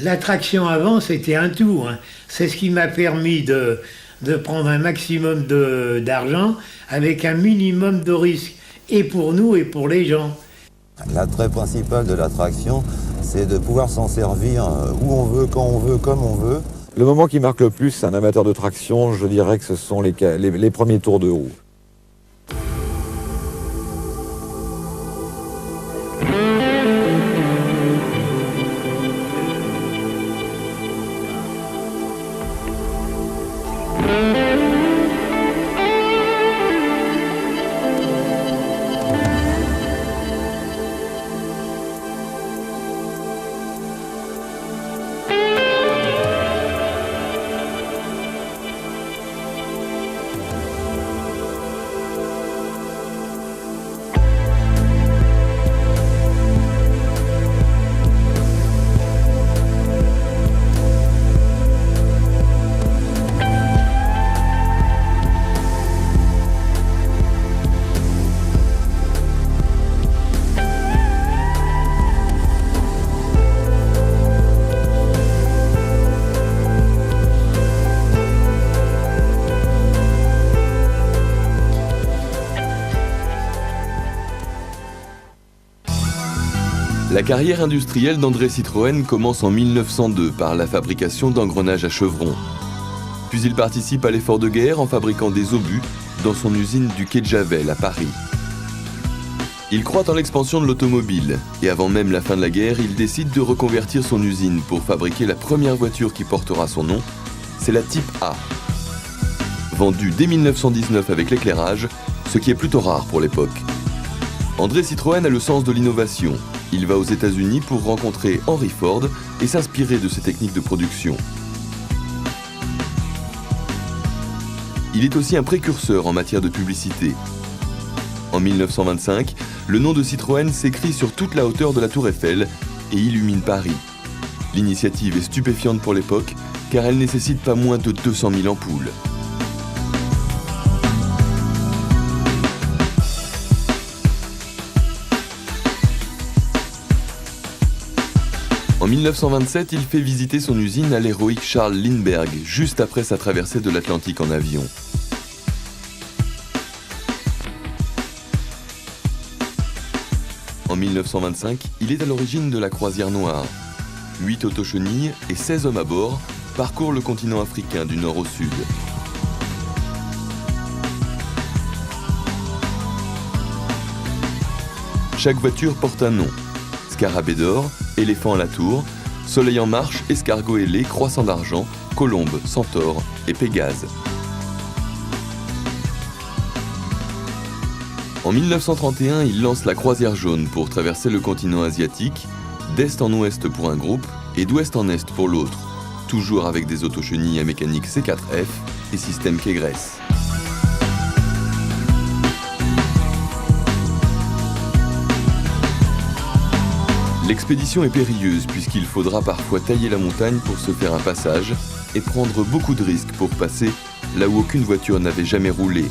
La traction avant, c'était un tout, hein. C'est ce qui m'a permis de prendre un maximum d'argent avec un minimum de risque, et pour nous et pour les gens. L'attrait principal de la traction, c'est de pouvoir s'en servir où on veut, quand on veut, comme on veut. Le moment qui marque le plus un amateur de traction, je dirais que ce sont les premiers tours de roue. La carrière industrielle d'André Citroën commence en 1902 par la fabrication d'engrenages à chevrons. Puis il participe à l'effort de guerre en fabriquant des obus dans son usine du quai de Javel à Paris. Il croit en l'expansion de l'automobile et avant même la fin de la guerre, il décide de reconvertir son usine pour fabriquer la première voiture qui portera son nom, c'est la Type A. Vendue dès 1919 avec l'éclairage, ce qui est plutôt rare pour l'époque. André Citroën a le sens de l'innovation. Il va aux États-Unis pour rencontrer Henry Ford et s'inspirer de ses techniques de production. Il est aussi un précurseur en matière de publicité. En 1925, le nom de Citroën s'écrit sur toute la hauteur de la Tour Eiffel et illumine Paris. L'initiative est stupéfiante pour l'époque car elle nécessite pas moins de 200 000 ampoules. En 1927, il fait visiter son usine à l'héroïque Charles Lindbergh, juste après sa traversée de l'Atlantique en avion. En 1925, il est à l'origine de la Croisière Noire. 8 autochenilles et 16 hommes à bord parcourent le continent africain du nord au sud. Chaque voiture porte un nom. Scarabée d'or, éléphant à la tour, soleil en marche, escargot ailé, croissant d'argent, colombe, centaure et pégase. En 1931, il lance la Croisière jaune pour traverser le continent asiatique, d'est en ouest pour un groupe et d'ouest en est pour l'autre, toujours avec des autochenilles à mécanique C4F et système quai-graisse. L'expédition est périlleuse puisqu'il faudra parfois tailler la montagne pour se faire un passage et prendre beaucoup de risques pour passer là où aucune voiture n'avait jamais roulé.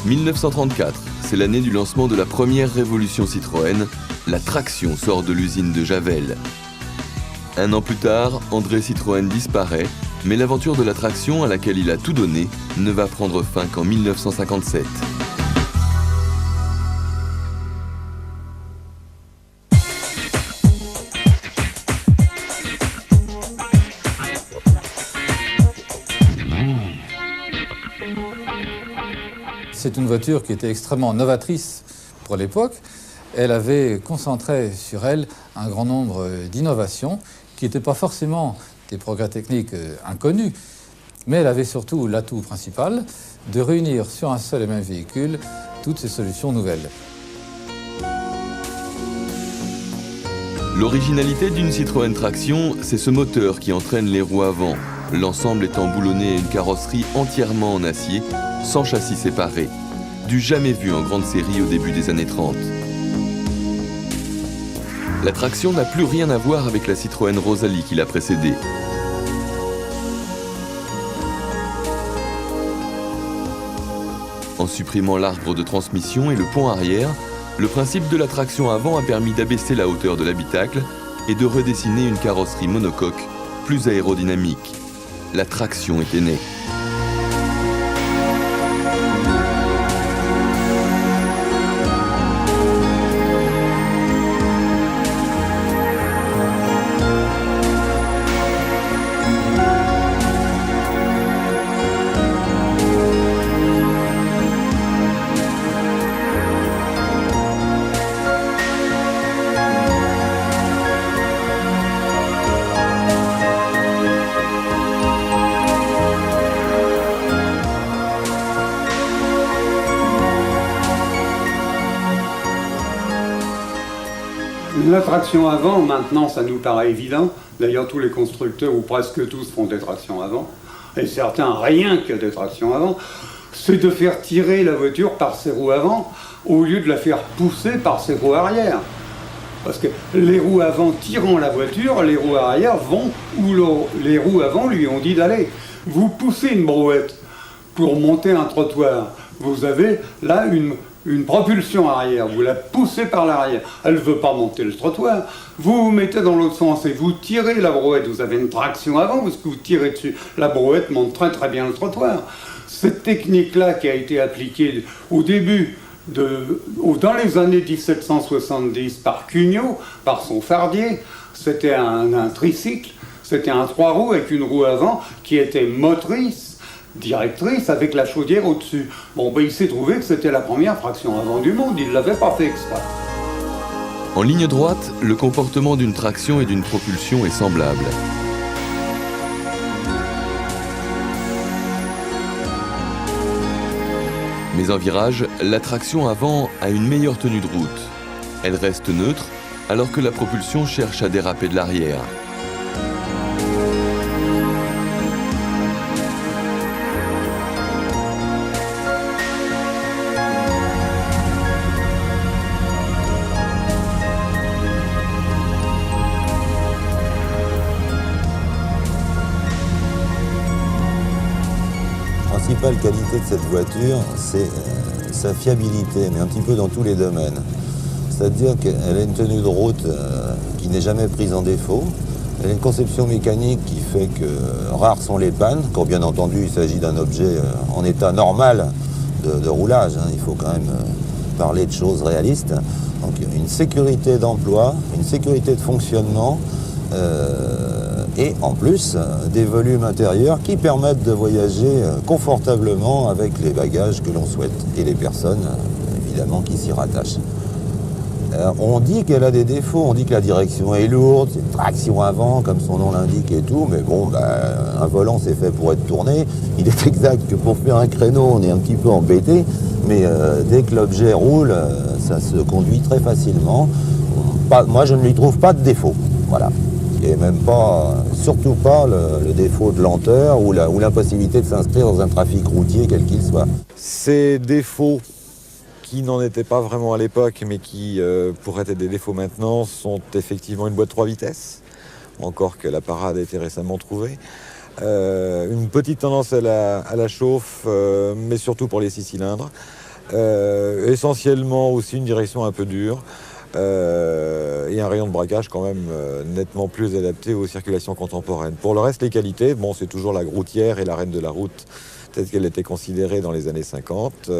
1934, c'est l'année du lancement de la première révolution Citroën. La traction sort de l'usine de Javel. Un an plus tard, André Citroën disparaît, mais l'aventure de la traction à laquelle il a tout donné ne va prendre fin qu'en 1957. C'est une voiture qui était extrêmement novatrice pour l'époque. Elle avait concentré sur elle un grand nombre d'innovations qui n'étaient pas forcément des progrès techniques inconnus, mais elle avait surtout l'atout principal de réunir sur un seul et même véhicule toutes ces solutions nouvelles. L'originalité d'une Citroën Traction, c'est ce moteur qui entraîne les roues avant, l'ensemble étant boulonné à une carrosserie entièrement en acier, sans châssis séparé, du jamais vu en grande série au début des années 30. La traction n'a plus rien à voir avec la Citroën Rosalie qui l'a précédée. En supprimant l'arbre de transmission et le pont arrière, le principe de la traction avant a permis d'abaisser la hauteur de l'habitacle et de redessiner une carrosserie monocoque plus aérodynamique. La traction était née. La traction avant, maintenant, ça nous paraît évident. D'ailleurs, tous les constructeurs, ou presque tous, font des tractions avant. Et certains, rien que des tractions avant. C'est de faire tirer la voiture par ses roues avant, au lieu de la faire pousser par ses roues arrière. Parce que les roues avant tirant la voiture, les roues arrière vont où les roues avant lui ont dit d'aller. Vous poussez une brouette pour monter un trottoir. Vous avez là une propulsion arrière, vous la poussez par l'arrière, elle ne veut pas monter le trottoir, vous vous mettez dans l'autre sens et vous tirez la brouette, vous avez une traction avant parce que vous tirez dessus, la brouette monte très très bien le trottoir. Cette technique-là qui a été appliquée au début, dans les années 1770 par Cugnot, par son fardier, c'était un tricycle, c'était un 3 roues avec une roue avant qui était motrice, directrice avec la chaudière au-dessus. Bon, ben, il s'est trouvé que c'était la première traction avant du monde, il ne l'avait pas fait exprès. En ligne droite, le comportement d'une traction et d'une propulsion est semblable. Mais en virage, la traction avant a une meilleure tenue de route. Elle reste neutre, alors que la propulsion cherche à déraper de l'arrière. La principale qualité de cette voiture, c'est sa fiabilité, mais un petit peu dans tous les domaines. C'est-à-dire qu'elle a une tenue de route qui n'est jamais prise en défaut. Elle a une conception mécanique qui fait que rares sont les pannes, quand bien entendu il s'agit d'un objet en état normal de roulage. Il faut quand même parler de choses réalistes. Donc une sécurité d'emploi, une sécurité de fonctionnement, et en plus des volumes intérieurs qui permettent de voyager confortablement avec les bagages que l'on souhaite et les personnes évidemment qui s'y rattachent. On dit qu'elle a des défauts, on dit que la direction est lourde, c'est une traction avant comme son nom l'indique et tout, mais bon, un volant c'est fait pour être tourné. Il est exact que pour faire un créneau on est un petit peu embêté, mais dès que l'objet roule, ça se conduit très facilement. Moi je ne lui trouve pas de défaut, voilà. Et même pas, surtout pas le défaut de lenteur ou l'impossibilité de s'inscrire dans un trafic routier quel qu'il soit. Ces défauts qui n'en étaient pas vraiment à l'époque, mais qui pourraient être des défauts maintenant, sont effectivement une boîte 3 vitesses, encore que la parade a été récemment trouvée. Une petite tendance à la chauffe, mais surtout pour les 6 cylindres. Essentiellement aussi une direction un peu dure. Et un rayon de braquage quand même nettement plus adapté aux circulations contemporaines. Pour le reste, les qualités, bon, c'est toujours la groutière et la reine de la route telle qu'elle était considérée dans les années 50.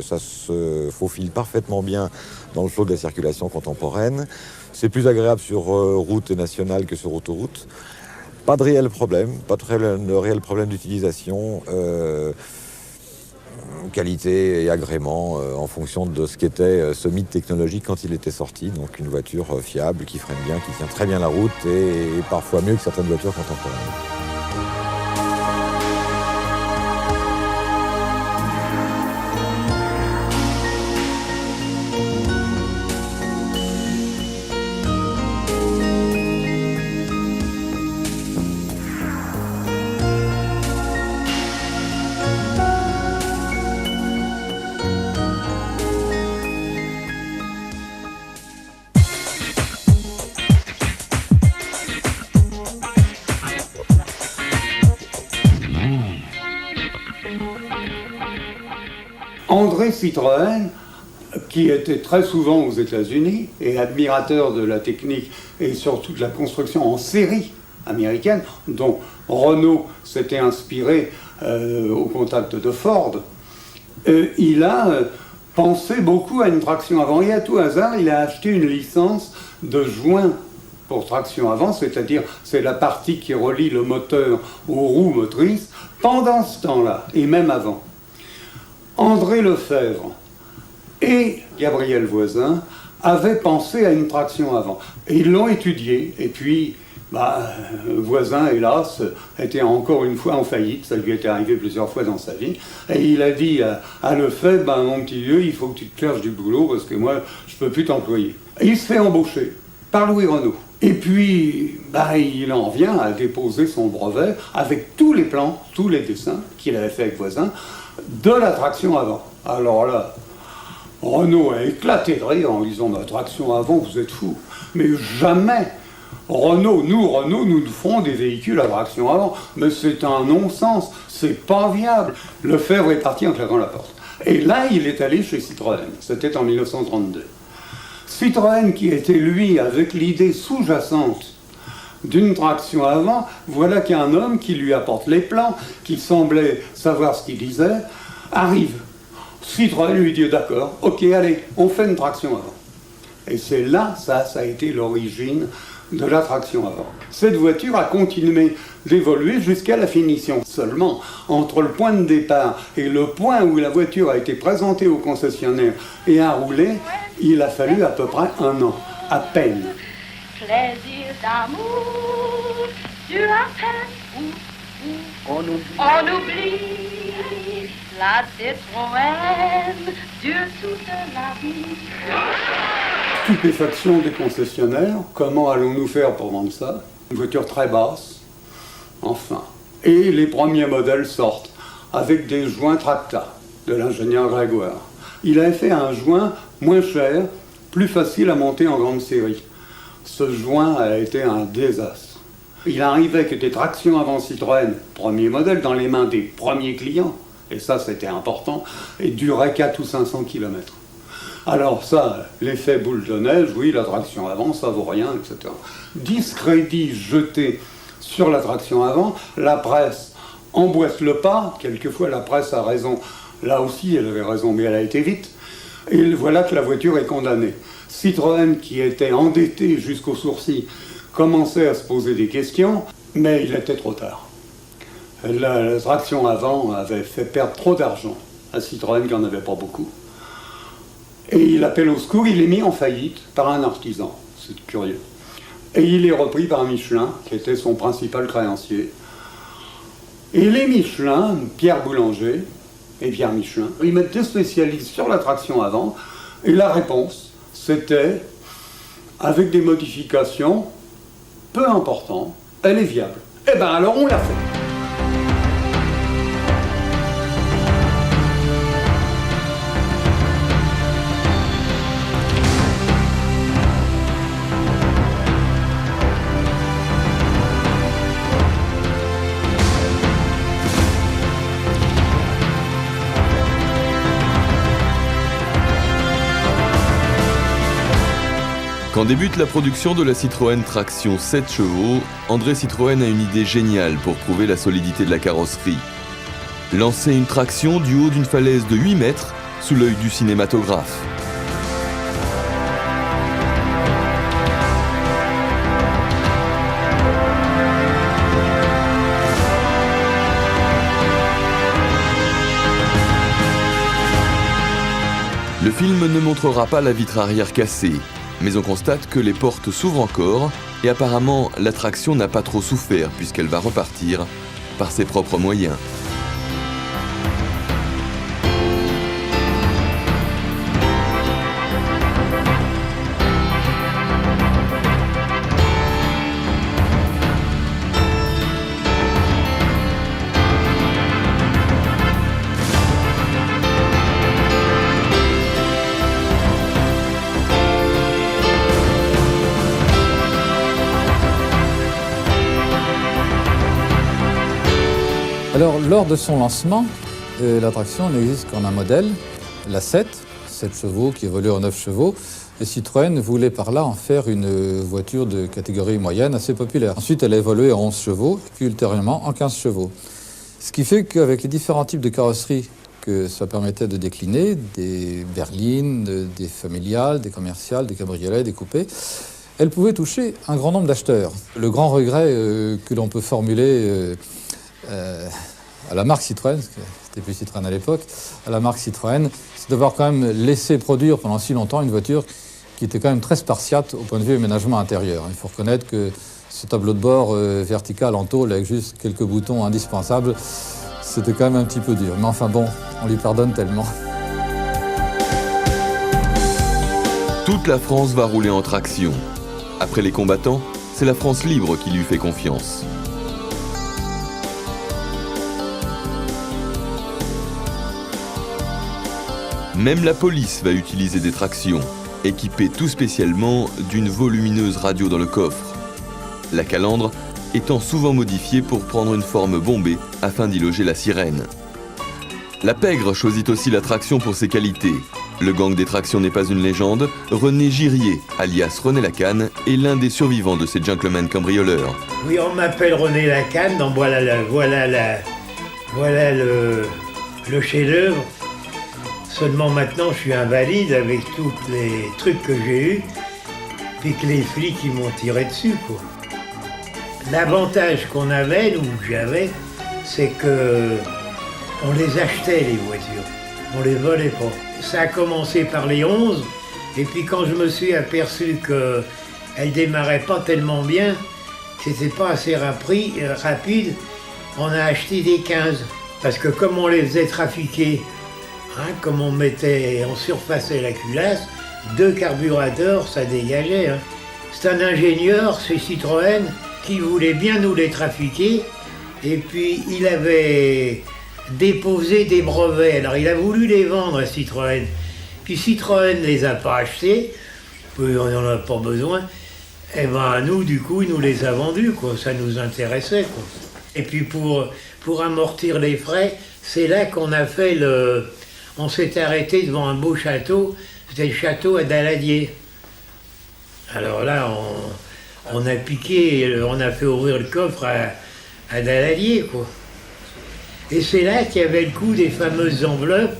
Ça se faufile parfaitement bien dans le flot de la circulation contemporaine. C'est plus agréable sur route nationale que sur autoroute. Pas de réel problème, pas de réel problème d'utilisation. Qualité et agrément en fonction de ce qu'était ce mythe technologique quand il était sorti. Donc une voiture fiable, qui freine bien, qui tient très bien la route et parfois mieux que certaines voitures contemporaines. André Citroën qui était très souvent aux États-Unis et admirateur de la technique et surtout de la construction en série américaine, dont Renault s'était inspiré au contact de Ford, il a pensé beaucoup à une traction avant. Et à tout hasard, il a acheté une licence de joint pour traction avant, c'est-à-dire c'est la partie qui relie le moteur aux roues motrices, pendant ce temps-là, et même avant. André Lefebvre et Gabriel Voisin avaient pensé à une traction avant. Et ils l'ont étudiée, et puis Voisin, hélas, était encore une fois en faillite, ça lui était arrivé plusieurs fois dans sa vie, et il a dit à Lefebvre, mon petit vieux, il faut que tu te cherches du boulot, parce que moi, je peux plus t'employer. Et il se fait embaucher par Louis Renault. Et puis, il en vient à déposer son brevet avec tous les plans, tous les dessins qu'il avait fait avec Voisin, de la traction avant. Alors là, Renault a éclaté de rire en disant, traction avant, vous êtes fous. Mais jamais Renault, nous ferons des véhicules à traction avant, mais c'est un non-sens, c'est pas viable. Lefebvre est parti en claquant la porte. Et là, il est allé chez Citroën, c'était en 1932. Citroën, qui était, lui, avec l'idée sous-jacente d'une traction avant, voilà qu'un homme qui lui apporte les plans, qui semblait savoir ce qu'il disait, arrive. Citroën lui dit, d'accord, ok, allez, on fait une traction avant. Et c'est là, ça a été l'origine de la traction avant. Cette voiture a continué d'évoluer jusqu'à la finition. Seulement, entre le point de départ et le point où la voiture a été présentée au concessionnaire et a roulé, il a fallu à peu près 1 an, à peine. Plaisir d'amour, tu appelles on oublie la Citroën dure toute la vie. Stupéfaction des concessionnaires, comment allons-nous faire pour vendre ça? Une voiture très basse, enfin. Et les premiers modèles sortent avec des joints Tracta de l'ingénieur Grégoire. Il avait fait un joint moins cher, plus facile à monter en grande série. Ce joint a été un désastre. Il arrivait que des tractions avant Citroën, premier modèle, dans les mains des premiers clients, et ça c'était important, et durait 4 ou 500 km. Alors ça, l'effet boule de neige, oui, la traction avant, ça vaut rien, etc. Discrédit jeté sur la traction avant, la presse emboîte le pas, quelquefois la presse a raison, là aussi elle avait raison, mais elle a été vite, et voilà que la voiture est condamnée. Citroën, qui était endetté jusqu'aux sourcils, commençait à se poser des questions, mais il était trop tard. La traction avant avait fait perdre trop d'argent à Citroën, qui n'en avait pas beaucoup. Et il appelle au secours, il est mis en faillite par un artisan, c'est curieux. Et il est repris par Michelin, qui était son principal créancier. Et les Michelin, Pierre Boulanger et Pierre Michelin, ils mettent des spécialistes sur la traction avant, et la réponse, c'était, avec des modifications, peu importantes, elle est viable. Eh bien alors on l'a fait. Quand débute la production de la Citroën traction 7 chevaux, André Citroën a une idée géniale pour prouver la solidité de la carrosserie. Lancer une traction du haut d'une falaise de 8 mètres sous l'œil du cinématographe. Le film ne montrera pas la vitre arrière cassée, mais on constate que les portes s'ouvrent encore et apparemment la traction n'a pas trop souffert puisqu'elle va repartir par ses propres moyens. Alors, lors de son lancement, la traction n'existe qu'en un modèle, la 7, 7 chevaux qui évoluait en 9 chevaux. Et Citroën voulait par là en faire une voiture de catégorie moyenne assez populaire. Ensuite, elle a évolué en 11 chevaux, puis ultérieurement en 15 chevaux. Ce qui fait qu'avec les différents types de carrosseries que ça permettait de décliner, des berlines, des familiales, des commerciales, des cabriolets, des coupés, elle pouvait toucher un grand nombre d'acheteurs. Le grand regret que l'on peut formuler à la marque Citroën, parce que c'était plus Citroën à l'époque, à la marque Citroën, c'est d'avoir quand même laissé produire pendant si longtemps une voiture qui était quand même très spartiate au point de vue aménagement intérieur. Il faut reconnaître que ce tableau de bord vertical en tôle avec juste quelques boutons indispensables, c'était quand même un petit peu dur. Mais enfin bon, on lui pardonne tellement. Toute la France va rouler en traction. Après les combattants, c'est la France libre qui lui fait confiance. Même la police va utiliser des tractions, équipée tout spécialement d'une volumineuse radio dans le coffre. La calandre étant souvent modifiée pour prendre une forme bombée afin d'y loger la sirène. La pègre choisit aussi la traction pour ses qualités. Le gang des tractions n'est pas une légende. René Girier, alias René Lacanne, est l'un des survivants de ces gentlemen cambrioleurs. Oui, on m'appelle René Lacanne, donc voilà le chef-d'œuvre. Seulement maintenant, je suis invalide avec tous les trucs que j'ai eus, puis que les flics ils m'ont tiré dessus, quoi. L'avantage qu'on avait, nous, que j'avais, c'est que on les achetait, les voitures. On les volait pas. Ça a commencé par les 11, et puis quand je me suis aperçu qu'elles démarraient pas tellement bien, c'était pas assez rapide, on a acheté des 15. Parce que comme on les faisait trafiquer, comme on surfaçait la culasse, 2 carburateurs, ça dégageait. C'est un ingénieur, c'est Citroën, qui voulait bien nous les trafiquer. Et puis, il avait déposé des brevets. Alors, il a voulu les vendre à Citroën. Puis, Citroën ne les a pas achetés. Puis, on n'en a pas besoin. Et ben, nous, du coup, il nous les a vendus, quoi. Ça nous intéressait, quoi. Et puis, pour amortir les frais, c'est là qu'on a fait on s'est arrêté devant un beau château, c'était le château à Daladier. Alors là, on a piqué, on a fait ouvrir le coffre à Daladier, quoi. Et c'est là qu'il y avait le coup des fameuses enveloppes,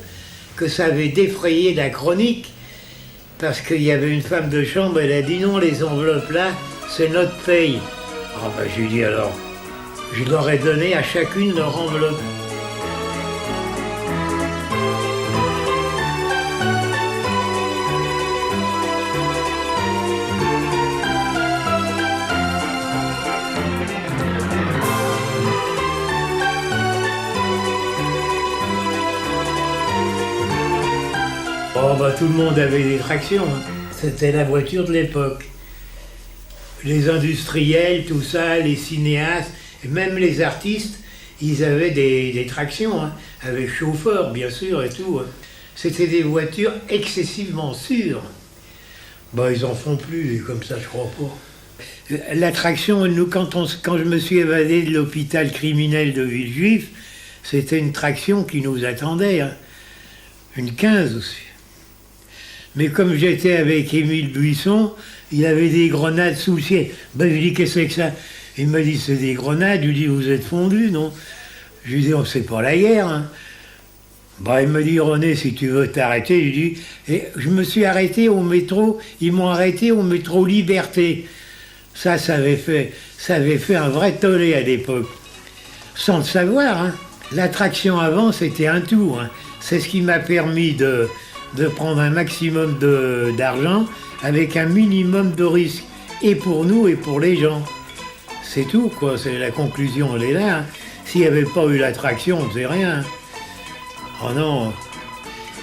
que ça avait défrayé la chronique, parce qu'il y avait une femme de chambre, elle a dit non, les enveloppes là, c'est notre paye. Ah ben j'ai dit alors, je leur ai donné à chacune leur enveloppe. Oh bah tout le monde avait des tractions, C'était la voiture de l'époque. Les industriels, tout ça, les cinéastes, et même les artistes, ils avaient des tractions, avec chauffeur bien sûr et tout. C'était des voitures excessivement sûres. Bah ils en font plus comme ça, je crois pas. La traction, nous, quand je me suis évadé de l'hôpital criminel de Villejuif, c'était une traction qui nous attendait, une 15 aussi. Mais comme j'étais avec Émile Buisson, il avait des grenades sous le ciel. Ben, je lui dis, qu'est-ce que c'est que ça? Il me dit, c'est des grenades. Je lui dis, vous êtes fondus, non? Je lui dis, oh, c'est pas la guerre. Ben, il me dit, René, si tu veux t'arrêter, je lui dis, et je me suis arrêté au métro, ils m'ont arrêté au métro Liberté. Ça avait fait un vrai tollé à l'époque. Sans le savoir, L'attraction avant, c'était un tout. C'est ce qui m'a permis de prendre un maximum d'argent avec un minimum de risque, et pour nous et pour les gens. C'est tout, quoi. C'est la conclusion, elle est là. S'il n'y avait pas eu l'attraction, on ne faisait rien. Oh non.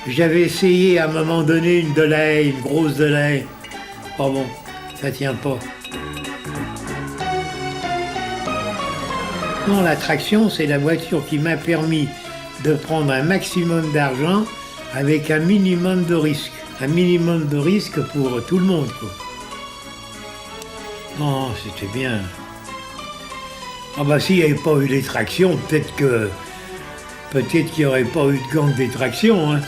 J'avais essayé à un moment donné une Delahaye, une grosse Delahaye. Oh bon, ça tient pas. Non, l'attraction, c'est la voiture qui m'a permis de prendre un maximum d'argent avec un minimum de risque. Un minimum de risque pour tout le monde, quoi. Non, c'était bien. Ah bah s'il n'y avait pas eu les tractions, peut-être qu'il n'y aurait pas eu de gang des tractions,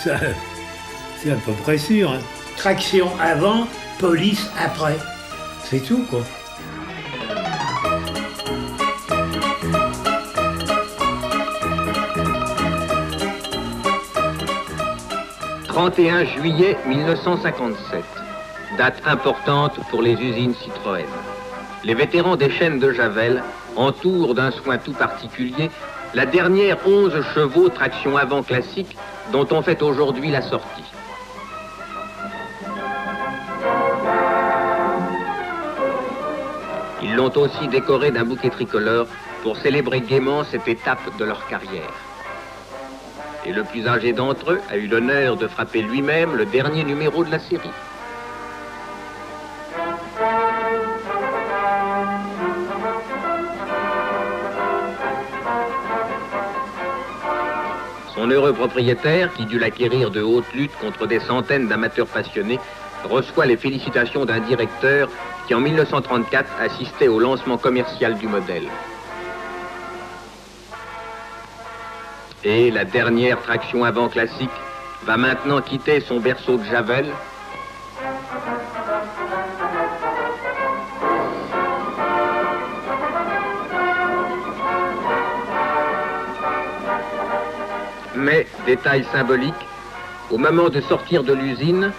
C'est à peu près sûr. Hein. Traction avant, police après. C'est tout, quoi. « 31 juillet 1957, date importante pour les usines Citroën. Les vétérans des chaînes de Javel entourent d'un soin tout particulier la dernière 11 chevaux traction avant classique dont on fait aujourd'hui la sortie. Ils l'ont aussi décoré d'un bouquet tricolore pour célébrer gaiement cette étape de leur carrière. Et le plus âgé d'entre eux a eu l'honneur de frapper lui-même le dernier numéro de la série. Son heureux propriétaire, qui dut l'acquérir de haute lutte contre des centaines d'amateurs passionnés, reçoit les félicitations d'un directeur qui en 1934 assistait au lancement commercial du modèle. Et la dernière traction avant classique va maintenant quitter son berceau de Javel. Mais, détail symbolique, au moment de sortir de l'usine,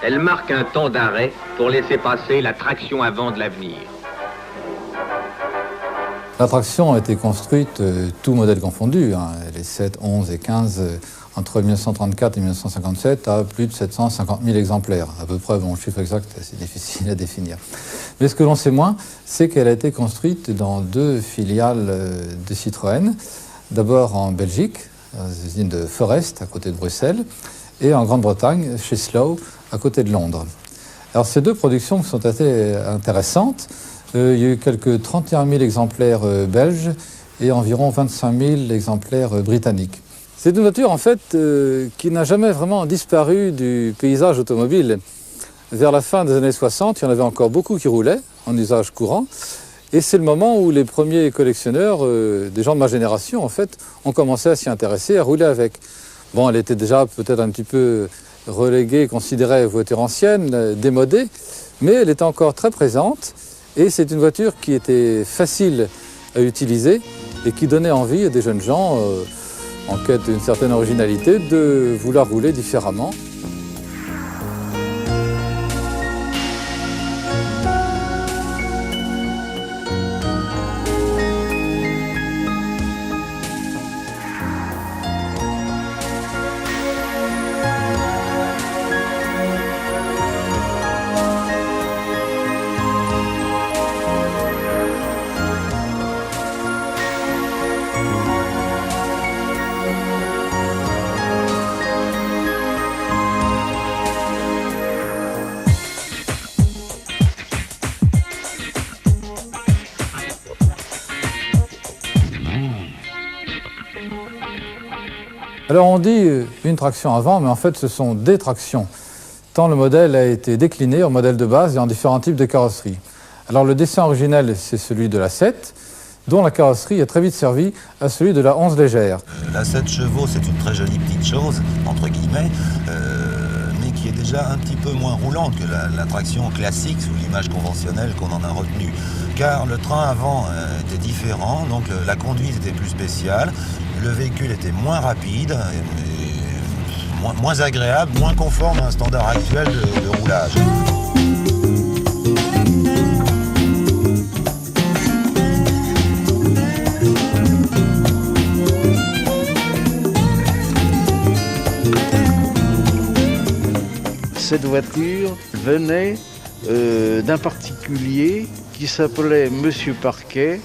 elle marque un temps d'arrêt pour laisser passer la traction avant de l'avenir. La traction a été construite, tout modèle confondu, hein, les 7, 11 et 15, entre 1934 et 1957, à plus de 750 000 exemplaires. À peu près, bon, le chiffre exact, c'est difficile à définir. Mais ce que l'on sait moins, c'est qu'elle a été construite dans 2 filiales de Citroën. D'abord en Belgique, dans les usines de Forest, à côté de Bruxelles, et en Grande-Bretagne, chez Slough, à côté de Londres. Alors ces 2 productions sont assez intéressantes. Il y a eu quelques 31 000 exemplaires belges et environ 25 000 exemplaires britanniques. C'est une voiture en fait qui n'a jamais vraiment disparu du paysage automobile. Vers la fin des années 60, il y en avait encore beaucoup qui roulaient en usage courant. Et c'est le moment où les premiers collectionneurs, des gens de ma génération en fait, ont commencé à s'y intéresser, à rouler avec. Bon, elle était déjà peut-être un petit peu reléguée, considérée voiture ancienne, démodée, mais elle était encore très présente. Et c'est une voiture qui était facile à utiliser et qui donnait envie à des jeunes gens en quête d'une certaine originalité de vouloir rouler différemment. Alors on dit une traction avant, mais en fait ce sont des tractions, tant le modèle a été décliné en modèle de base et en différents types de carrosseries. Alors le dessin originel, c'est celui de la 7, dont la carrosserie a très vite servi à celui de la 11 légère. La 7 chevaux, c'est une très jolie petite chose, entre guillemets, mais qui est déjà un petit peu moins roulante que la traction classique sous l'image conventionnelle qu'on en a retenue. Car le train avant était différent, donc la conduite était plus spéciale, le véhicule était moins rapide, moins agréable, moins conforme à un standard actuel de roulage. Cette voiture venait d'un particulier qui s'appelait Monsieur Parquet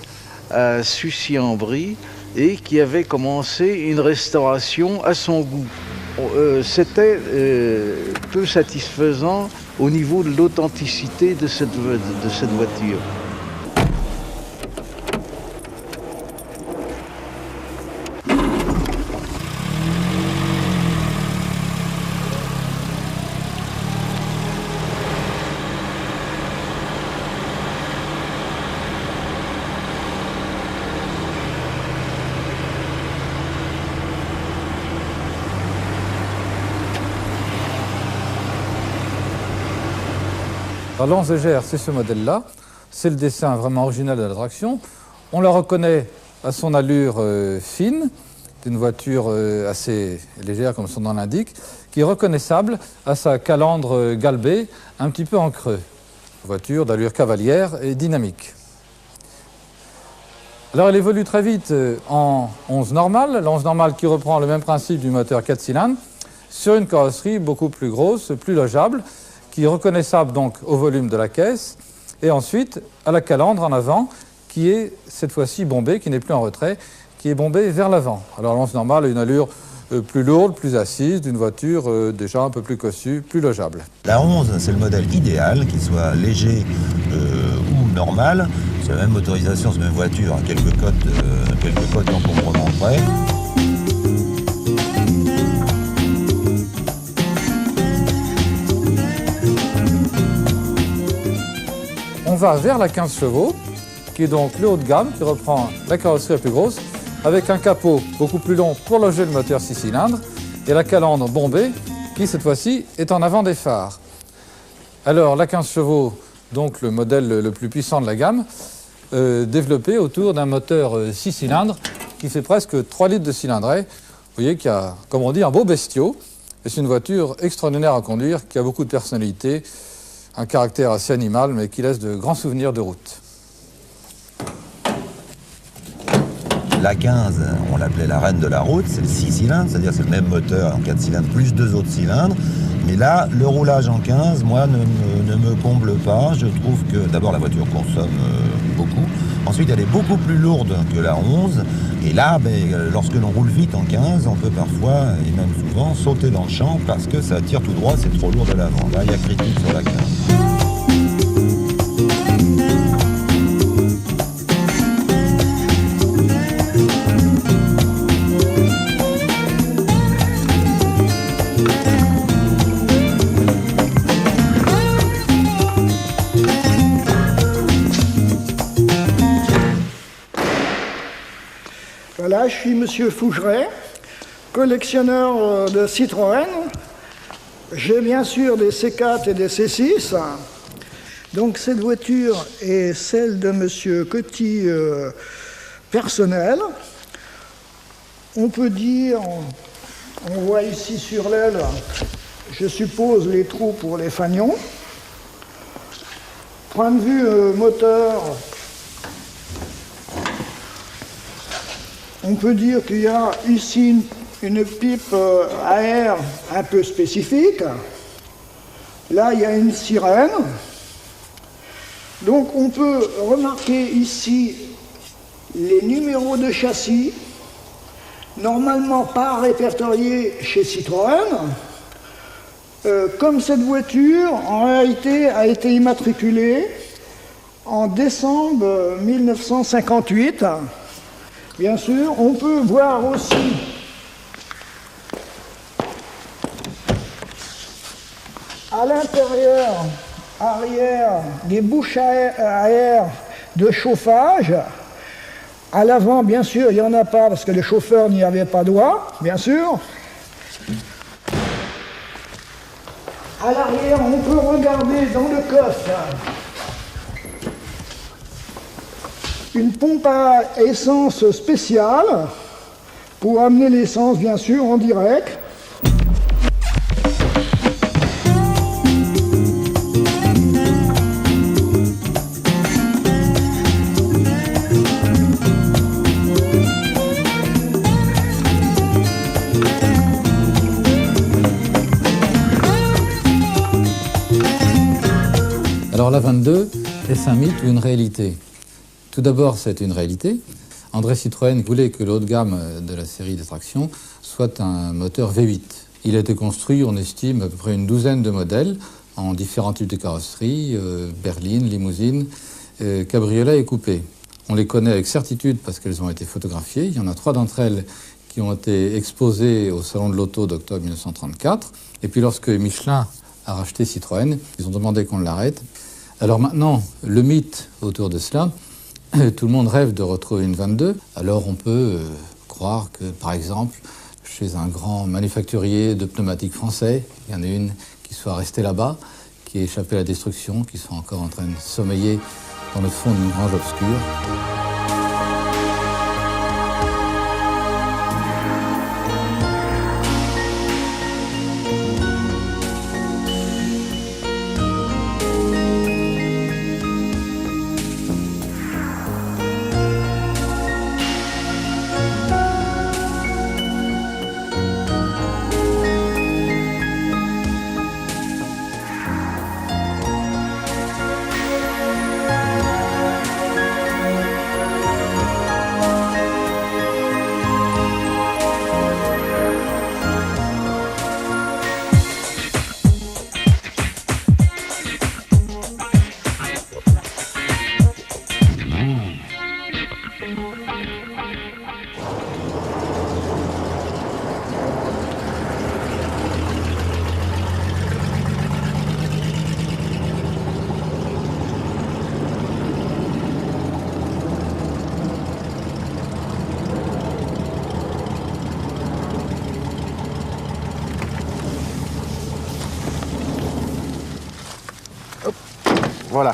à Sucy-en-Brie et qui avait commencé une restauration à son goût. C'était peu satisfaisant au niveau de l'authenticité de cette voiture. Alors l'Once de Gers, c'est ce modèle-là. C'est le dessin vraiment original de la traction. On la reconnaît à son allure fine, d'une voiture assez légère, comme son nom l'indique, qui est reconnaissable à sa calandre galbée, un petit peu en creux. Voiture d'allure cavalière et dynamique. Alors elle évolue très vite en 11 normale, la 11 normale qui reprend le même principe du moteur 4 cylindres, sur une carrosserie beaucoup plus grosse, plus logeable, qui est reconnaissable donc au volume de la caisse, et ensuite à la calandre en avant, qui est cette fois-ci bombée, qui n'est plus en retrait, qui est bombée vers l'avant. Alors la 11 normale a une allure plus lourde, plus assise, d'une voiture déjà un peu plus cossue, plus logeable. La 11, c'est le modèle idéal, qu'il soit léger ou normal. C'est la même motorisation, c'est la même voiture, hein, quelques cotes d'encombrement près. On va vers la 15 chevaux, qui est donc le haut de gamme, qui reprend la carrosserie la plus grosse, avec un capot beaucoup plus long pour loger le moteur 6 cylindres, et la calandre bombée, qui cette fois-ci est en avant des phares. Alors la 15 chevaux, donc le modèle le plus puissant de la gamme, développé autour d'un moteur 6 cylindres qui fait presque 3 litres de cylindrée. Vous voyez qu'il y a, comme on dit, un beau bestiau, et c'est une voiture extraordinaire à conduire, qui a beaucoup de personnalité, un caractère assez animal, mais qui laisse de grands souvenirs de route. La 15, on l'appelait la reine de la route, c'est le 6 cylindres, c'est-à-dire c'est le même moteur en 4 cylindres plus 2 autres cylindres. Mais là, le roulage en 15, moi, ne me comble pas. Je trouve que d'abord la voiture consomme beaucoup. Ensuite, elle est beaucoup plus lourde que la 11. Et là, lorsque l'on roule vite en 15, on peut parfois, et même souvent, sauter dans le champ parce que ça tire tout droit, c'est trop lourd de l'avant. Là, il y a critique sur la 15. Voilà, je suis Monsieur Fougeret, collectionneur de Citroën. J'ai bien sûr des C4 et des C6. Donc cette voiture est celle de Monsieur Coty personnel. On peut dire, on voit ici sur l'aile, je suppose, les trous pour les fanions. Point de vue moteur, on peut dire qu'il y a ici une pipe à air un peu spécifique. Là, il y a une sirène. Donc, on peut remarquer ici les numéros de châssis, normalement pas répertoriés chez Citroën. Comme cette voiture, en réalité, a été immatriculée en décembre 1958. Bien sûr, on peut voir aussi à l'intérieur arrière des bouches à air de chauffage. À l'avant, bien sûr, il n'y en a pas parce que le chauffeur n'y avait pas droit, bien sûr. À l'arrière, on peut regarder dans le coffre une pompe à essence spéciale pour amener l'essence, bien sûr, en direct. Alors la 22, est-ce un mythe ou une réalité ? Tout d'abord, c'est une réalité. André Citroën voulait que le haut de gamme de la série des tractions soit un moteur V8. Il a été construit, on estime, à peu près une douzaine de modèles en différents types de carrosseries, berline, limousine, cabriolet et coupé. On les connaît avec certitude parce qu'elles ont été photographiées. Il y en a 3 d'entre elles qui ont été exposées au Salon de l'Auto d'octobre 1934. Et puis lorsque Michelin a racheté Citroën, ils ont demandé qu'on l'arrête. Alors maintenant, le mythe autour de cela, tout le monde rêve de retrouver une 22. Alors on peut croire que, par exemple, chez un grand manufacturier de pneumatiques français, il y en a une qui soit restée là-bas, qui échappaient à la destruction, qui sont encore en train de sommeiller dans le fond d'une grange obscure. Voilà,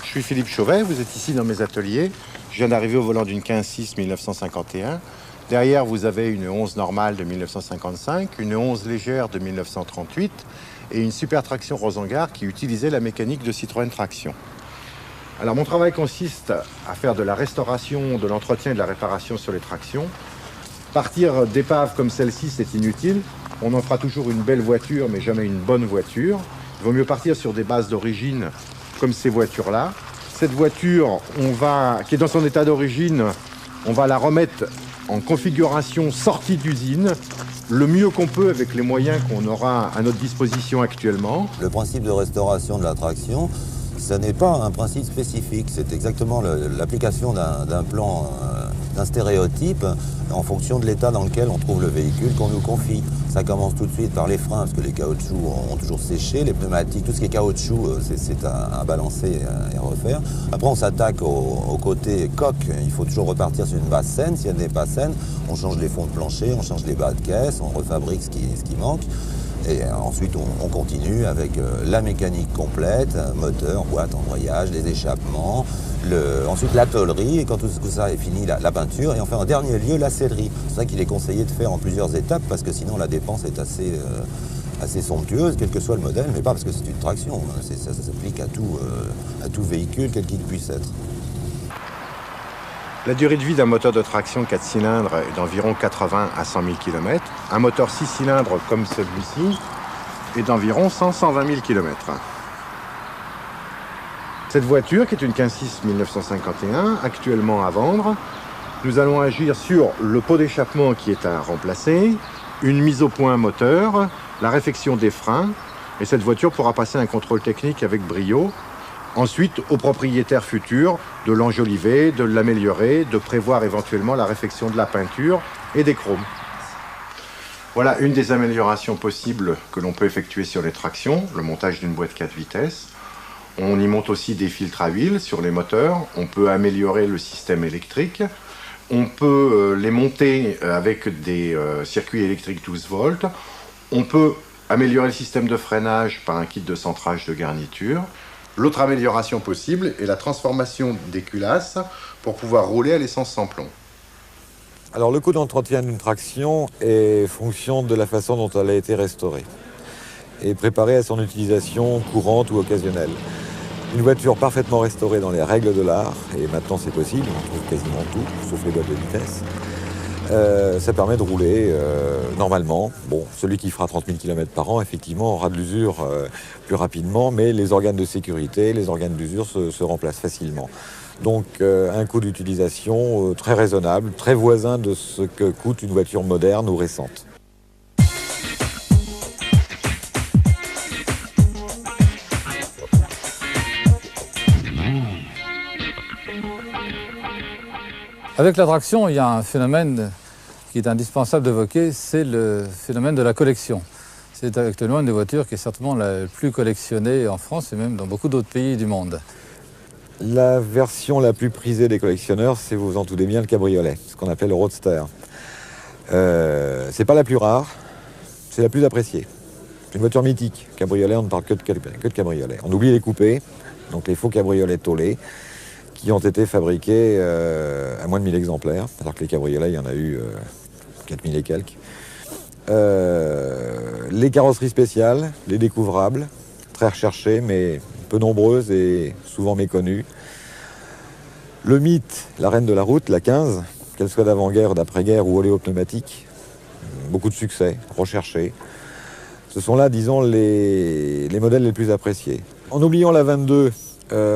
je suis Philippe Chauvet, vous êtes ici dans mes ateliers. Je viens d'arriver au volant d'une 15-6 1951. Derrière, vous avez une 11 normale de 1955, une 11 légère de 1938 et une super traction Rosengar qui utilisait la mécanique de Citroën Traction. Alors mon travail consiste à faire de la restauration, de l'entretien et de la réparation sur les tractions. Partir d'épaves comme celle-ci, c'est inutile. On en fera toujours une belle voiture, mais jamais une bonne voiture. Il vaut mieux partir sur des bases d'origine comme ces voitures-là. Cette voiture, qui est dans son état d'origine, on va la remettre en configuration sortie d'usine, le mieux qu'on peut avec les moyens qu'on aura à notre disposition actuellement. Le principe de restauration de la traction, ce n'est pas un principe spécifique, c'est exactement l'application d'un plan, d'un stéréotype en fonction de l'état dans lequel on trouve le véhicule qu'on nous confie. Ça commence tout de suite par les freins, parce que les caoutchoucs ont toujours séché, les pneumatiques, tout ce qui est caoutchouc, c'est à balancer et à refaire. Après, on s'attaque au côté coque, il faut toujours repartir sur une base saine. Si elle n'est pas saine, on change les fonds de plancher, on change les bas de caisse, on refabrique ce qui manque. Et ensuite, on continue avec la mécanique complète, moteur, boîte, embrayage, les échappements, ensuite la tôlerie, et quand tout ça est fini, la peinture, et enfin en dernier lieu, la sellerie. C'est ça qu'il est conseillé de faire en plusieurs étapes, parce que sinon la dépense est assez somptueuse, quel que soit le modèle, mais pas parce que c'est une traction. Ça s'applique à tout véhicule, quel qu'il puisse être. La durée de vie d'un moteur de traction 4 cylindres est d'environ 80 à 100 000 km. Un moteur 6 cylindres comme celui-ci est d'environ 100-120 000 km. Cette voiture, qui est une 15-6 1951, actuellement à vendre, nous allons agir sur le pot d'échappement qui est à remplacer, une mise au point moteur, la réfection des freins, et cette voiture pourra passer un contrôle technique avec brio. Ensuite, au propriétaire futur, de l'enjoliver, de l'améliorer, de prévoir éventuellement la réfection de la peinture et des chromes. Voilà une des améliorations possibles que l'on peut effectuer sur les tractions, le montage d'une boîte 4 vitesses. On y monte aussi des filtres à huile sur les moteurs. On peut améliorer le système électrique. On peut les monter avec des circuits électriques 12 volts. On peut améliorer le système de freinage par un kit de centrage de garniture. L'autre amélioration possible est la transformation des culasses pour pouvoir rouler à l'essence sans plomb. Alors le coût d'entretien d'une traction est fonction de la façon dont elle a été restaurée et préparée à son utilisation courante ou occasionnelle. Une voiture parfaitement restaurée dans les règles de l'art, et maintenant c'est possible, on trouve quasiment tout, sauf les boîtes de vitesse, ça permet de rouler normalement. Bon, celui qui fera 30 000 km par an, effectivement, aura de l'usure plus rapidement, mais les organes de sécurité, les organes d'usure se remplacent facilement. Donc un coût d'utilisation très raisonnable, très voisin de ce que coûte une voiture moderne ou récente. Avec la traction, il y a un phénomène qui est indispensable d'évoquer, c'est le phénomène de la collection. C'est actuellement une des voitures qui est certainement la plus collectionnée en France et même dans beaucoup d'autres pays du monde. La version la plus prisée des collectionneurs, c'est, vous vous en doutez bien, le cabriolet, ce qu'on appelle le roadster. C'est pas la plus rare, c'est la plus appréciée. Une voiture mythique. Cabriolet, on ne parle que de cabriolet. On oublie les coupés, donc les faux cabriolets tôlés, qui ont été fabriqués à moins de 1000 exemplaires, alors que les cabriolets, il y en a eu 4000 et quelques. Les carrosseries spéciales, les découvrables, très recherchées, mais peu nombreuses et souvent méconnues. Le mythe, la reine de la route, la 15, qu'elle soit d'avant-guerre, d'après-guerre ou oléopneumatique, beaucoup de succès, recherchés. Ce sont là, disons, les modèles les plus appréciés. En oubliant la 22,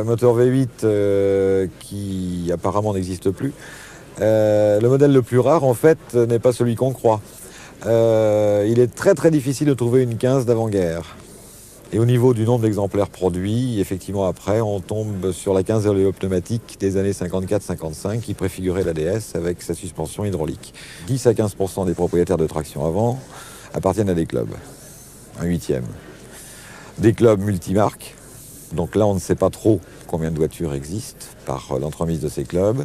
moteur V8 qui apparemment n'existe plus, le modèle le plus rare, en fait, n'est pas celui qu'on croit. Il est très très difficile de trouver une 15 d'avant-guerre. Et au niveau du nombre d'exemplaires produits, effectivement après, on tombe sur la 15 oléopneumatique des années 54-55 qui préfigurait la DS avec sa suspension hydraulique. 10 à 15% des propriétaires de traction avant appartiennent à des clubs, un 8e. Des clubs multimarques, donc là on ne sait pas trop combien de voitures existent par l'entremise de ces clubs.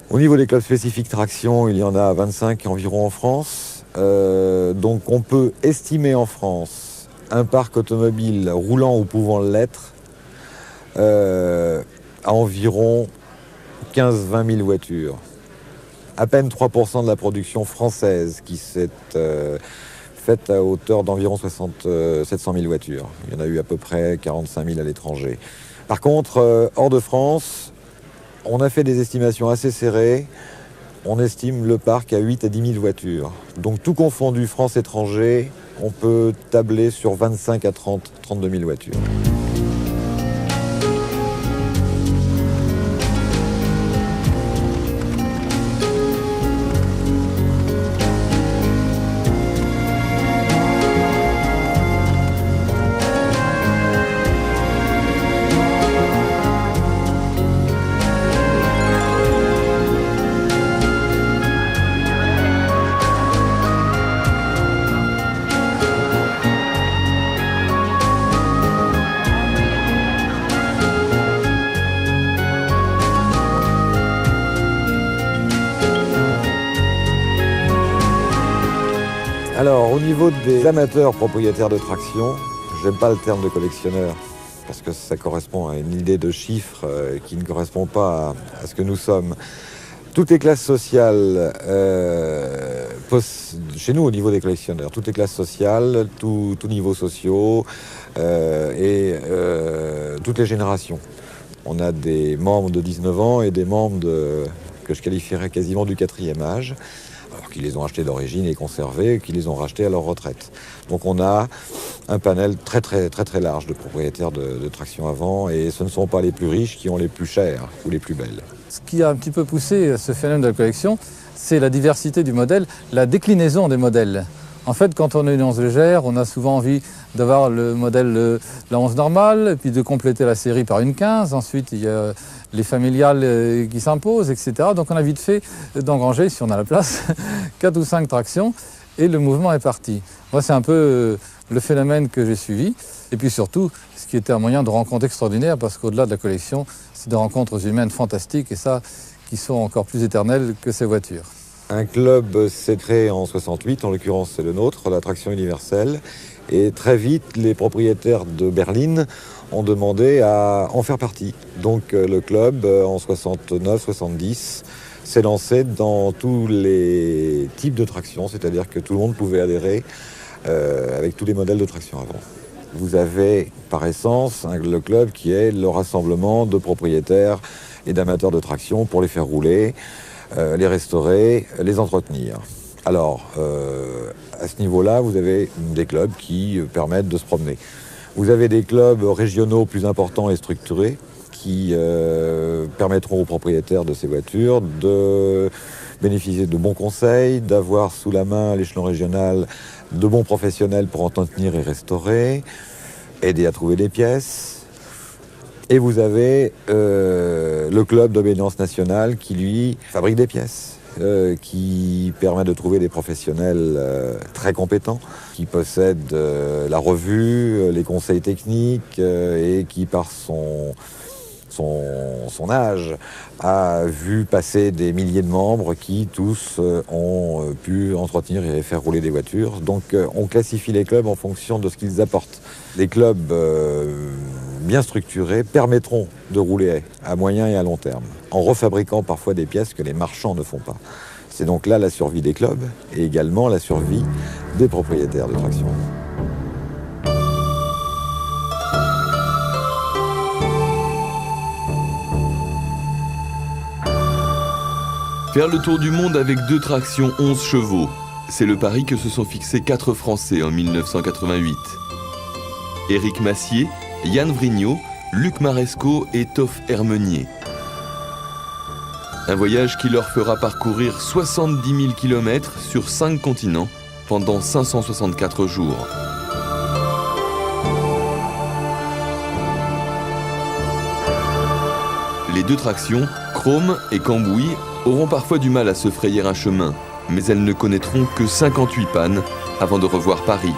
Au niveau des clubs spécifiques traction, il y en a 25 environ en France. Donc on peut estimer en France un parc automobile roulant ou pouvant l'être à environ 15-20 000 voitures. À peine 3% de la production française qui s'est faite à hauteur d'environ 700 000 voitures. Il y en a eu à peu près 45 000 à l'étranger. Par contre, hors de France, on a fait des estimations assez serrées. On estime le parc à 8 à 10 000 voitures. Donc tout confondu, France-étranger, on peut tabler sur 25 à 32 000 voitures. Alors, au niveau des amateurs propriétaires de traction, j'aime pas le terme de collectionneur, parce que ça correspond à une idée de chiffres qui ne correspond pas à ce que nous sommes. Toutes les classes sociales, chez nous au niveau des collectionneurs, toutes les classes sociales, tous niveaux sociaux et toutes les générations. On a des membres de 19 ans et des membres que je qualifierais quasiment du 4e âge, alors qu'ils les ont achetés d'origine et conservés, qu'ils les ont rachetés à leur retraite. Donc on a un panel très large de propriétaires de traction avant, et ce ne sont pas les plus riches qui ont les plus chères ou les plus belles. Ce qui a un petit peu poussé ce phénomène de la collection, c'est la diversité du modèle, la déclinaison des modèles. En fait, quand on a une 11 légère, on a souvent envie d'avoir le modèle, la 11 normale, et puis de compléter la série par une 15. Ensuite, il y a les familiales qui s'imposent, etc. Donc on a vite fait d'engranger, si on a la place, 4 ou 5 tractions, et le mouvement est parti. Moi, c'est un peu le phénomène que j'ai suivi. Et puis surtout, ce qui était un moyen de rencontre extraordinaire, parce qu'au-delà de la collection, c'est des rencontres humaines fantastiques, et ça, qui sont encore plus éternelles que ces voitures. Un club s'est créé en 68, en l'occurrence c'est le nôtre, la traction universelle. Et très vite, les propriétaires de berlines ont demandé à en faire partie. Donc le club, en 69-70, s'est lancé dans tous les types de traction, c'est-à-dire que tout le monde pouvait adhérer avec tous les modèles de traction avant. Vous avez par essence le club qui est le rassemblement de propriétaires et d'amateurs de traction pour les faire rouler, les restaurer, les entretenir. Alors, à ce niveau-là, vous avez des clubs qui permettent de se promener. Vous avez des clubs régionaux plus importants et structurés qui permettront aux propriétaires de ces voitures de bénéficier de bons conseils, d'avoir sous la main à l'échelon régional de bons professionnels pour entretenir et restaurer, aider à trouver des pièces. Et vous avez le club d'obédience nationale qui, lui, fabrique des pièces, qui permet de trouver des professionnels très compétents, qui possèdent la revue, les conseils techniques, et qui, par son âge, a vu passer des milliers de membres qui tous ont pu entretenir et faire rouler des voitures. Donc on classifie les clubs en fonction de ce qu'ils apportent. Les clubs bien structurés permettront de rouler à moyen et à long terme, en refabriquant parfois des pièces que les marchands ne font pas. C'est donc là la survie des clubs et également la survie des propriétaires de traction. Faire le tour du monde avec 2 tractions 11 chevaux, c'est le pari que se sont fixés 4 Français en 1988. Éric Massier, Yann Vrignot, Luc Maresco et Toff Hermenier. Un voyage qui leur fera parcourir 70 000 km sur 5 continents pendant 564 jours. Les 2 tractions, Chrome et Cambouis, auront parfois du mal à se frayer un chemin, mais elles ne connaîtront que 58 pannes avant de revoir Paris.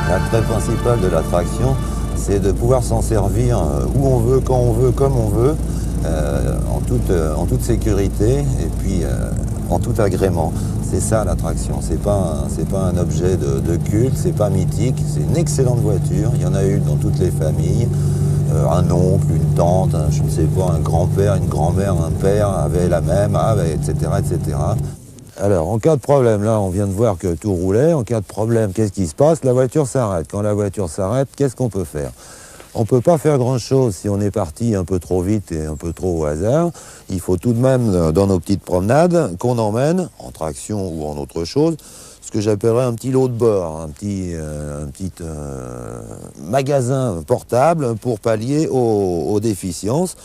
L'attrait principal de l'attraction, c'est de pouvoir s'en servir où on veut, quand on veut, comme on veut, en toute sécurité et puis en tout agrément. C'est ça l'attraction, c'est pas un objet de culte, c'est pas mythique, c'est une excellente voiture, il y en a une dans toutes les familles. Un oncle, une tante, je ne sais pas, un grand-père, une grand-mère, un père avait la même, etc., etc. Alors, en cas de problème, là, on vient de voir que tout roulait. En cas de problème, qu'est-ce qui se passe? La voiture s'arrête. Quand la voiture s'arrête, qu'est-ce qu'on peut faire? On ne peut pas faire grand-chose si on est parti un peu trop vite et un peu trop au hasard. Il faut tout de même, dans nos petites promenades, qu'on emmène, en traction ou en autre chose, ce que j'appellerais un petit lot de bord, un petit magasin portable pour pallier aux déficiences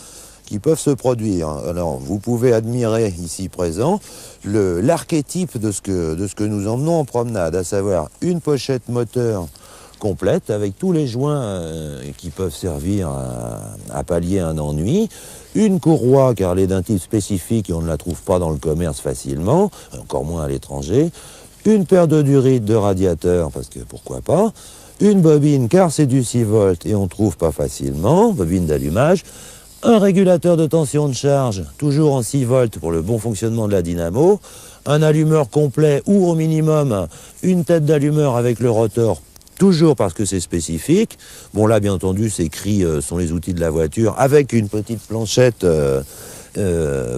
qui peuvent se produire. Alors, vous pouvez admirer ici présent l'archétype de ce que nous emmenons en promenade, à savoir une pochette moteur complète avec tous les joints qui peuvent servir à pallier un ennui, une courroie car elle est d'un type spécifique et on ne la trouve pas dans le commerce facilement, encore moins à l'étranger, une paire de durites de radiateur parce que pourquoi pas, une bobine car c'est du 6 volts et on ne trouve pas facilement, bobine d'allumage, un régulateur de tension de charge, toujours en 6 volts pour le bon fonctionnement de la dynamo, un allumeur complet ou au minimum une tête d'allumeur avec le rotor, toujours parce que c'est spécifique. Bon là, bien entendu, ces cris sont les outils de la voiture, avec une petite planchette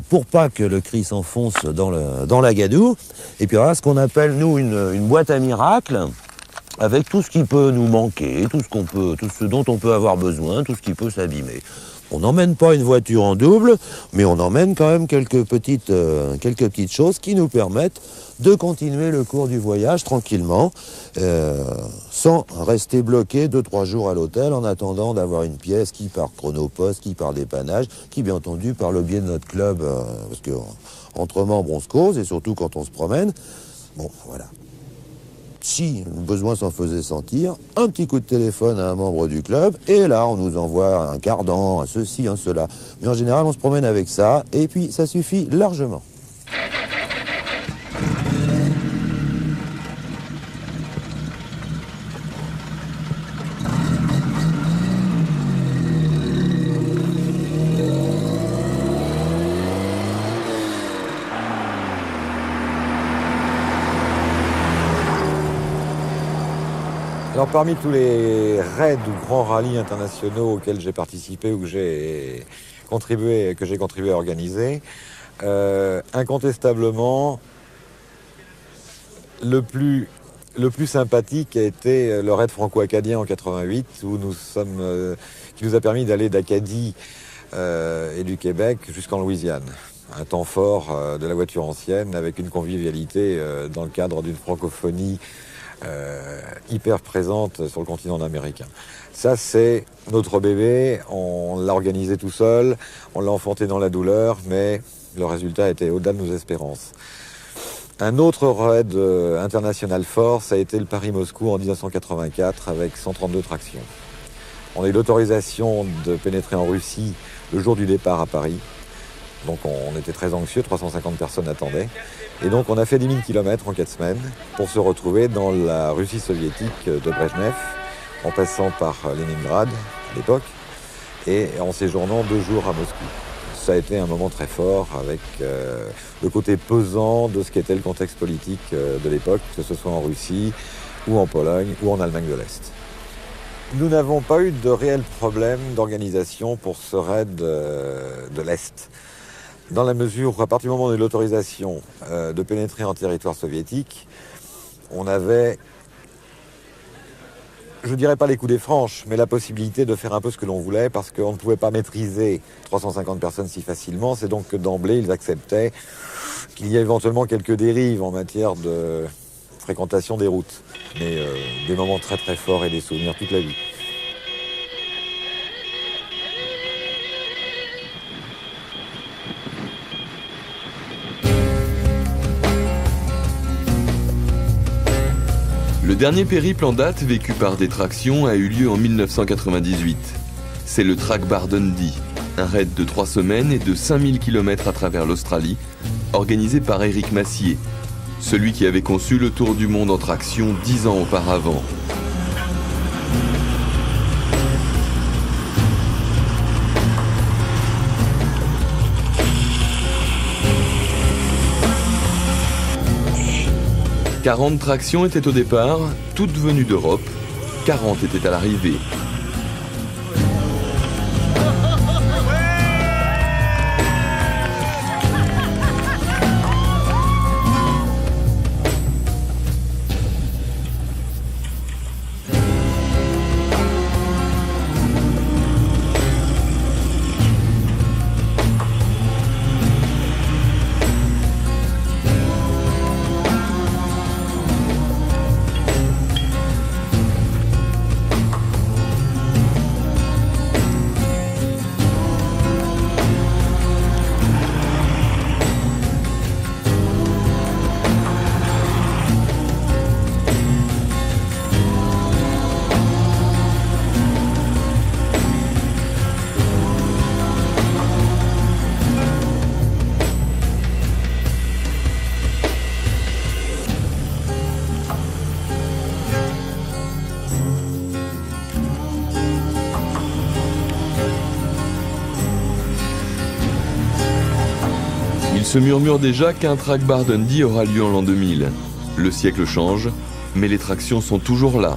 pour pas que le cri s'enfonce dans la gadoue. Et puis voilà, ce qu'on appelle, nous, une boîte à miracles, avec tout ce qui peut nous manquer, tout ce dont on peut avoir besoin, tout ce qui peut s'abîmer. On n'emmène pas une voiture en double, mais on emmène quand même quelques petites choses qui nous permettent de continuer le cours du voyage tranquillement, sans rester bloqué 2-3 jours à l'hôtel en attendant d'avoir une pièce qui par chronopost, qui par dépannage, qui bien entendu par le biais de notre club, parce que entre membres on se cause, et surtout quand on se promène. Bon, voilà. Si le besoin s'en faisait sentir, un petit coup de téléphone à un membre du club, et là, on nous envoie un cardan, un ceci, un cela. Mais en général, on se promène avec ça, et puis ça suffit largement. Alors parmi tous les raids ou grands rallyes internationaux auxquels j'ai participé ou que j'ai contribué à organiser, incontestablement, le plus sympathique a été le raid franco-acadien en 88, qui nous a permis d'aller d'Acadie et du Québec jusqu'en Louisiane. Un temps fort de la voiture ancienne avec une convivialité dans le cadre d'une francophonie hyper présente sur le continent américain. Ça, c'est notre bébé. On l'a organisé tout seul, on l'a enfanté dans la douleur, mais le résultat était au-delà de nos espérances. Un autre raid international fort, ça a été le Paris-Moscou en 1984 avec 132 tractions. On a eu l'autorisation de pénétrer en Russie le jour du départ à Paris. Donc on était très anxieux, 350 personnes attendaient. Et donc on a fait 10 000 km en 4 semaines pour se retrouver dans la Russie soviétique de Brejnev, en passant par Leningrad à l'époque, et en séjournant 2 jours à Moscou. Ça a été un moment très fort avec le côté pesant de ce qu'était le contexte politique de l'époque, que ce soit en Russie ou en Pologne ou en Allemagne de l'Est. Nous n'avons pas eu de réel problème d'organisation pour ce raid de l'Est. Dans la mesure où, à partir du moment de l'autorisation de pénétrer en territoire soviétique, on avait, je dirais pas les coups des franches, mais la possibilité de faire un peu ce que l'on voulait, parce qu'on ne pouvait pas maîtriser 350 personnes si facilement. C'est donc que d'emblée, ils acceptaient qu'il y ait éventuellement quelques dérives en matière de fréquentation des routes. Mais des moments très très forts et des souvenirs toute la vie. Le dernier périple en date vécu par des tractions a eu lieu en 1998. C'est le Trackbar Dundee, un raid de 3 semaines et de 5000 km à travers l'Australie, organisé par Éric Massier, celui qui avait conçu le tour du monde en traction 10 ans auparavant. « 40 tractions étaient au départ, toutes venues d'Europe, 40 étaient à l'arrivée. Il se murmure déjà qu'un Trackbar Dundee aura lieu en l'an 2000. Le siècle change, mais les tractions sont toujours là.